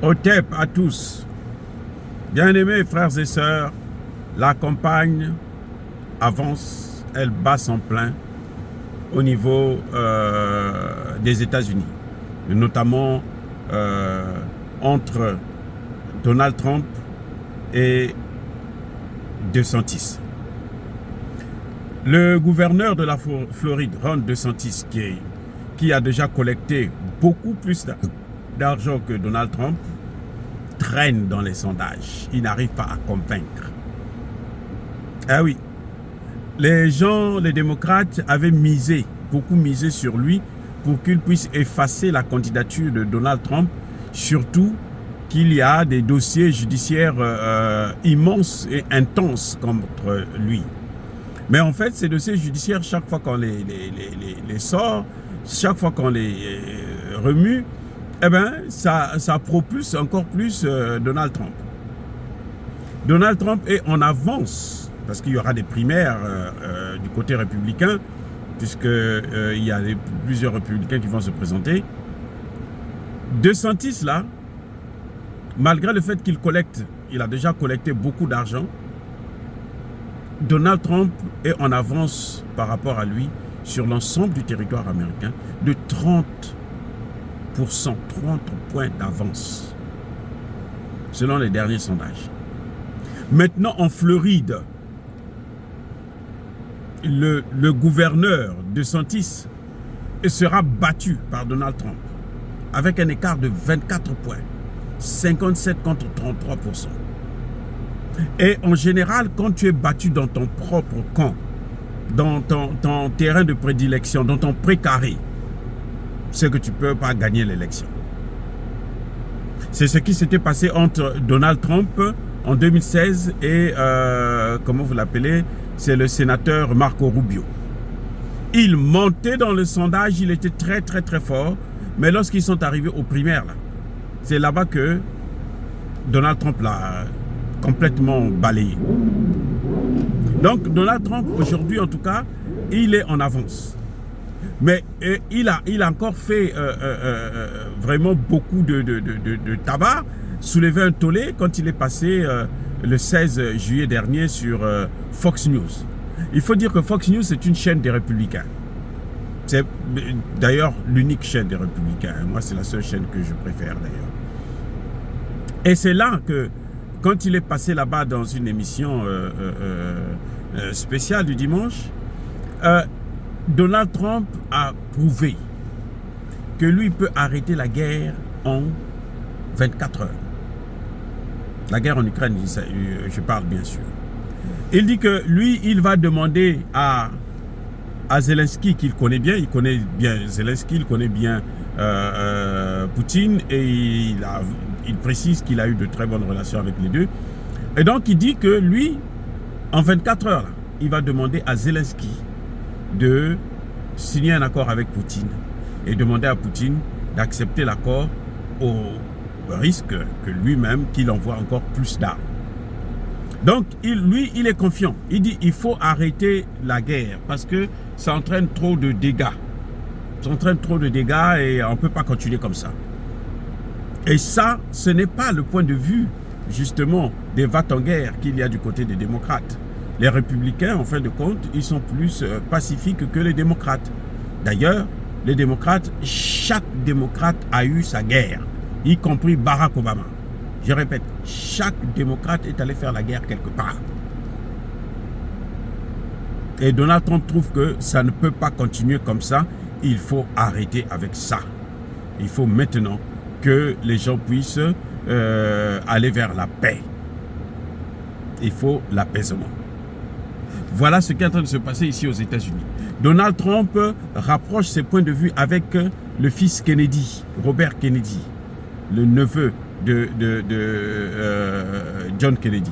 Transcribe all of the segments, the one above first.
Otep à tous. Bien-aimés frères et sœurs, la campagne avance, elle bat son plein au niveau des États-Unis, notamment entre Donald Trump et DeSantis. Le gouverneur de la Floride, Ron DeSantis, qui a déjà collecté beaucoup plus d'argent que Donald Trump, traîne dans les sondages. Il n'arrive pas à convaincre. Ah oui, les démocrates avaient beaucoup misé sur lui pour qu'il puisse effacer la candidature de Donald Trump, surtout qu'il y a des dossiers judiciaires immenses et intenses contre lui. Mais en fait, ces dossiers judiciaires, chaque fois qu'on les sort, chaque fois qu'on les remue, eh ben, ça propulse encore plus Donald Trump. Donald Trump est en avance, parce qu'il y aura des primaires du côté républicain, puisqu'il y a plusieurs républicains qui vont se présenter. DeSantis, là, malgré le fait il a déjà collecté beaucoup d'argent, Donald Trump est en avance par rapport à lui sur l'ensemble du territoire américain de 30 points d'avance, selon les derniers sondages. Maintenant, en Floride, le gouverneur DeSantis sera battu par Donald Trump avec un écart de 24 points, 57 contre 33%. Et en général, quand tu es battu dans ton propre camp, dans ton terrain de prédilection, dans ton précaré, c'est que tu ne peux pas gagner l'élection. C'est ce qui s'était passé entre Donald Trump en 2016 et, comment vous l'appelez, c'est le sénateur Marco Rubio. Il montait dans le sondage, il était très très très fort, mais lorsqu'ils sont arrivés aux primaires, c'est là-bas que Donald Trump l'a complètement balayé. Donc Donald Trump aujourd'hui en tout cas, il est en avance. Mais il a encore fait vraiment beaucoup de tabac, soulevé un tollé quand il est passé le 16 juillet dernier sur Fox News. Il faut dire que Fox News est une chaîne des républicains. C'est d'ailleurs l'unique chaîne des républicains. Moi, c'est la seule chaîne que je préfère d'ailleurs. Et c'est là que, quand il est passé là-bas dans une émission spéciale du dimanche, Donald Trump a prouvé que lui peut arrêter la guerre en 24 heures. La guerre en Ukraine, je parle bien sûr. Il dit que lui, il va demander à Zelensky, qu'il connaît bien, Zelensky, il connaît bien Poutine, et il précise qu'il a eu de très bonnes relations avec les deux. Et donc il dit que lui, en 24 heures, il va demander à Zelensky de signer un accord avec Poutine et demander à Poutine d'accepter l'accord au risque que lui-même qu'il envoie encore plus d'armes. Donc lui, il est confiant. Il dit il faut arrêter la guerre parce que ça entraîne trop de dégâts. Ça entraîne trop de dégâts et on ne peut pas continuer comme ça. Et ça, ce n'est pas le point de vue justement des va-t-en-guerre qu'il y a du côté des démocrates. Les républicains, en fin de compte, ils sont plus pacifiques que les démocrates. D'ailleurs, les démocrates, chaque démocrate a eu sa guerre, y compris Barack Obama. Je répète, chaque démocrate est allé faire la guerre quelque part. Et Donald Trump trouve que ça ne peut pas continuer comme ça. Il faut arrêter avec ça. Il faut maintenant que les gens puissent aller vers la paix. Il faut l'apaisement. Voilà ce qui est en train de se passer ici aux États-Unis. Donald Trump rapproche ses points de vue avec le fils Kennedy, Robert Kennedy, le neveu de John Kennedy.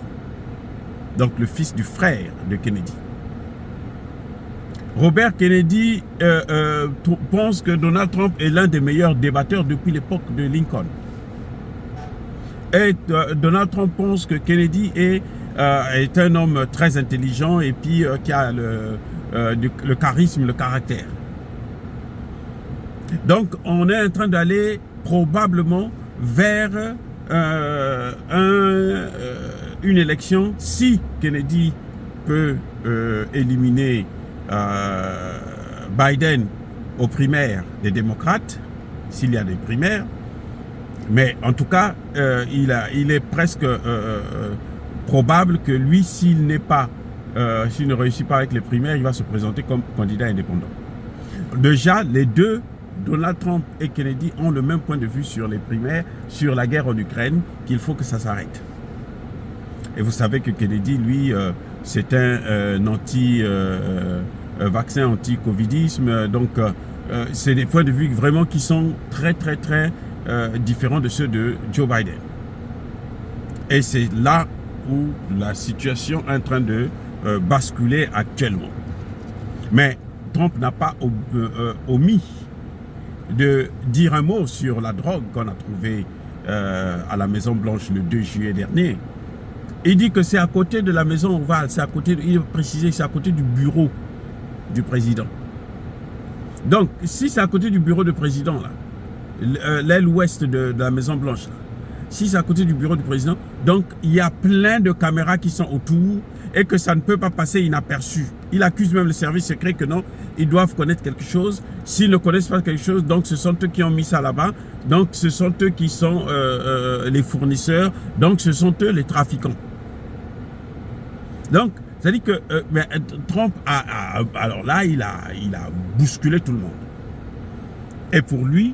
Donc le fils du frère de Kennedy. Robert Kennedy pense que Donald Trump est l'un des meilleurs débatteurs depuis l'époque de Lincoln. Et Donald Trump pense que Kennedy est un homme très intelligent et puis qui a le charisme, le caractère. Donc on est en train d'aller probablement vers une élection, si Kennedy peut éliminer Biden aux primaires des démocrates, s'il y a des primaires, mais en tout cas, il est presque probable que lui, s'il ne réussit pas avec les primaires, il va se présenter comme candidat indépendant. Déjà, les deux, Donald Trump et Kennedy, ont le même point de vue sur les primaires, sur la guerre en Ukraine, qu'il faut que ça s'arrête. Et vous savez que Kennedy, lui, c'est un vaccin anti-covidisme. Donc, c'est des points de vue vraiment qui sont très, très, très différents de ceux de Joe Biden. Et c'est là où la situation est en train de basculer actuellement. Mais Trump n'a pas omis de dire un mot sur la drogue qu'on a trouvée à la Maison Blanche le 2 juillet dernier. Il dit que c'est à côté de la Maison Ovale, c'est à côté, il a précisé, c'est à côté du bureau du président. Donc, si c'est à côté du bureau du président, l'aile ouest de la Maison Blanche, là, si c'est à côté du bureau du président, donc il y a plein de caméras qui sont autour et que ça ne peut pas passer inaperçu. Il accuse même le service secret que non, ils doivent connaître quelque chose. S'ils ne connaissent pas quelque chose, donc ce sont eux qui ont mis ça là-bas. Donc ce sont eux qui sont les fournisseurs. Donc ce sont eux les trafiquants. Donc, c'est-à-dire que Trump alors là, il a bousculé tout le monde. Et pour lui,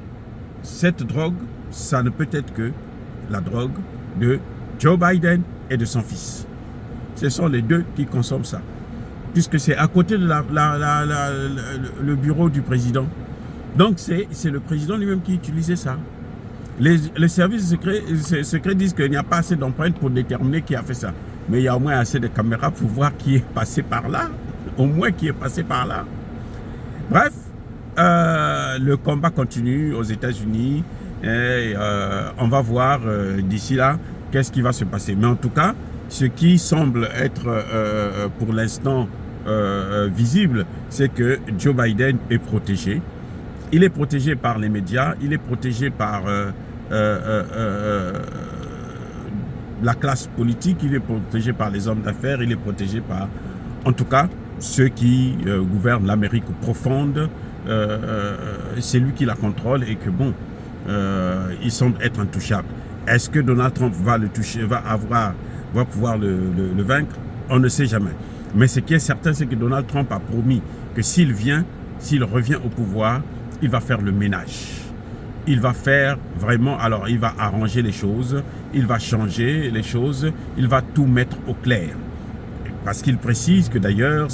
cette drogue, ça ne peut être que la drogue de Joe Biden et de son fils. Ce sont les deux qui consomment ça. Puisque c'est à côté de le bureau du président. Donc c'est le président lui-même qui utilisait ça. Les services secrets disent qu'il n'y a pas assez d'empreintes pour déterminer qui a fait ça. Mais il y a au moins assez de caméras pour voir qui est passé par là. Au moins qui est passé par là. Bref, le combat continue aux États-Unis. Et on va voir d'ici là qu'est-ce qui va se passer. Mais en tout cas, ce qui semble être pour l'instant visible, c'est que Joe Biden est protégé. Il est protégé par les médias, il est protégé par la classe politique, il est protégé par les hommes d'affaires, il est protégé par, en tout cas, ceux qui gouvernent l'Amérique profonde. C'est lui qui la contrôle et que bon, il semble être intouchable. Est-ce que Donald Trump va le toucher, va pouvoir le vaincre? On ne sait jamais. Mais ce qui est certain, c'est que Donald Trump a promis que s'il revient au pouvoir, il va faire le ménage. Il va faire vraiment, alors il va arranger les choses, il va changer les choses, il va tout mettre au clair. Parce qu'il précise que d'ailleurs,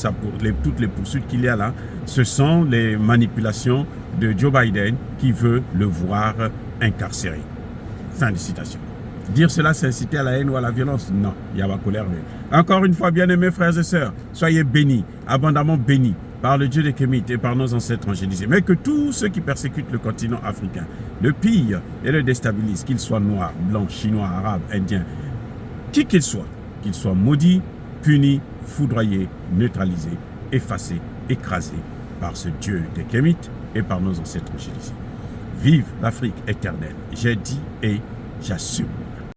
toutes les poursuites qu'il y a là, ce sont les manipulations de Joe Biden qui veut le voir incarcéré. Fin de citation. Dire cela, c'est inciter à la haine ou à la violence? Non, il y a ma colère. Encore une fois, bien-aimés frères et sœurs, soyez bénis, abondamment bénis par le Dieu des Kémites et par nos ancêtres angélisés. Mais que tous ceux qui persécutent le continent africain, le pillent et le déstabilisent, qu'ils soient noirs, blancs, chinois, arabes, indiens, qui qu'ils soient maudits, punis, foudroyés, neutralisés, effacés, écrasés par ce Dieu des Kémites et par nos ancêtres angélisés. Vive l'Afrique éternelle. J'ai dit et j'assume.